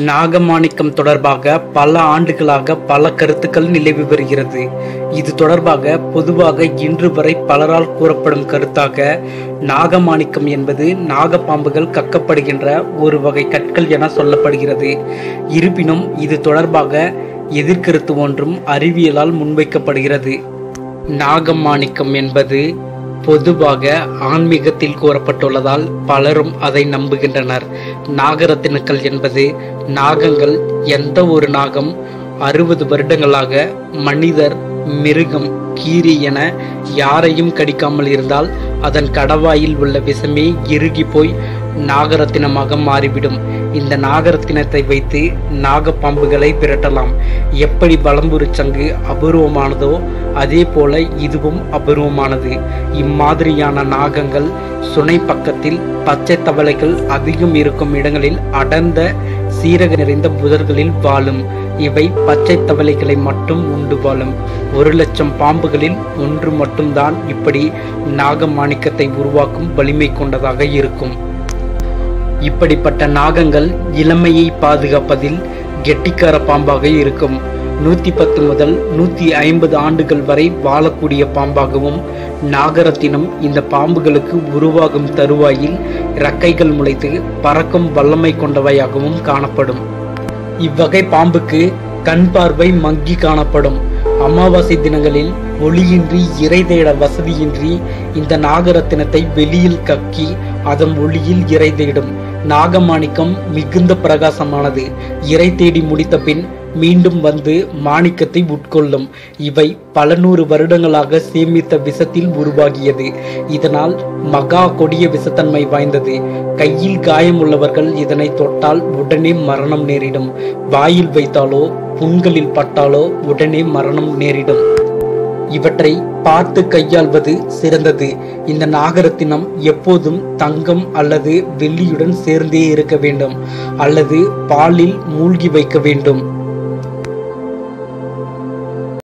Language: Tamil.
நாகமாணிக்கம் தொடர்பாக பல ஆண்டுகளாக பல கருத்துக்கள் நிலவி வருகிறது. இது தொடர்பாக பொதுவாக இன்று வரை பலரால் கூறப்படும் கருத்தாக நாகமாணிக்கம் என்பது நாகப்பாம்புகள் கக்கப்படுகின்ற ஒரு வகை கற்கள் என சொல்லப்படுகிறது. இருப்பினும் இது தொடர்பாக எதிர்கருத்து ஒன்றும் அறிவியலால் முன்வைக்கப்படுகிறது. நாகமாணிக்கம் என்பது பொதுவாக ஆன்மீகத்தில் கூறப்பட்டுள்ளதால் பலரும் அதை நம்புகின்றனர். நாகரத்தினக்கல் என்பது நாகங்கள் எந்த ஒரு நாகம் 60 வருடங்களாக மனிதர், மிருகம், கீரி என யாரையும் கடிக்காமல் இருந்தால் அதன் கடவாயில் உள்ள விஷமே இறுகி போய் நாகரத்தினமாக மாறிவிடும். இந்த நாகரத்தினத்தை வைத்து நாகப்பாம்புகளை விரட்டலாம். எப்படி வலம்புரி சங்கு அபூர்வமானதோ அதே போல இதுவும் அபூர்வமானது. இம்மாதிரியான நாகங்கள் சுனை பக்கத்தில் பச்சை தவளைகள் அதிகம் இருக்கும் இடங்களில் அடர்ந்த சீரக நிறைந்த புதர்களில் வாழும். இவை பச்சை தவளைகளை மட்டும் உண்டு வாழும். 1,00,000 பாம்புகளில் 1 மட்டும்தான் இப்படி நாகமாணிக்கத்தை உருவாக்கும் வலிமை கொண்டதாக இருக்கும். இப்படிப்பட்ட நாகங்கள் இளமையை பாதுகாப்பதில் கெட்டிக்கார பாம்பாக இருக்கும். 110 முதல் 150 ஆண்டுகள் வரை வாழக்கூடிய பாம்பாகவும் நாகரத்தினம் இந்த பாம்புகளுக்கு உருவாகும் தருவாயில் இறக்கைகள் முளைத்து பறக்கும் வல்லமை கொண்டவையாகவும் காணப்படும். இவ்வகை பாம்புக்கு கண் பார்வை மங்கி காணப்படும். அமாவாசை தினங்களில் ஒளியின்றி இறை தேட வசதியின்றி இந்த நாகரத்தினத்தை வெளியில் கக்கி அதன் ஒளியில் இறை தேடும். நாகமாணிக்கம் மிகுந்த பிரகாசமானது. இறை தேடி முடித்த பின் மீண்டும் வந்து மாணிக்கத்தை உட்கொள்ளும். இவை பல 100 வருடங்களாக சேமித்த விஷத்தில் உருவாகியது. இதனால் மகா கொடிய விஷத்தன்மை வாய்ந்தது. கையில் காயம் உள்ளவர்கள் இதனை தொட்டால் உடனே மரணம் நேரிடும். வாயில் வைத்தாலோ புண்களில் பட்டாலோ உடனே மரணம் நேரிடும். இவற்றை பார்த்து கையாள்வது சிறந்தது. இந்த நாகரத்தினம் எப்போதும் தங்கம் அல்லது வெள்ளியுடன் சேர்ந்தே இருக்க வேண்டும் அல்லது பாலில் மூழ்கி வைக்க வேண்டும்.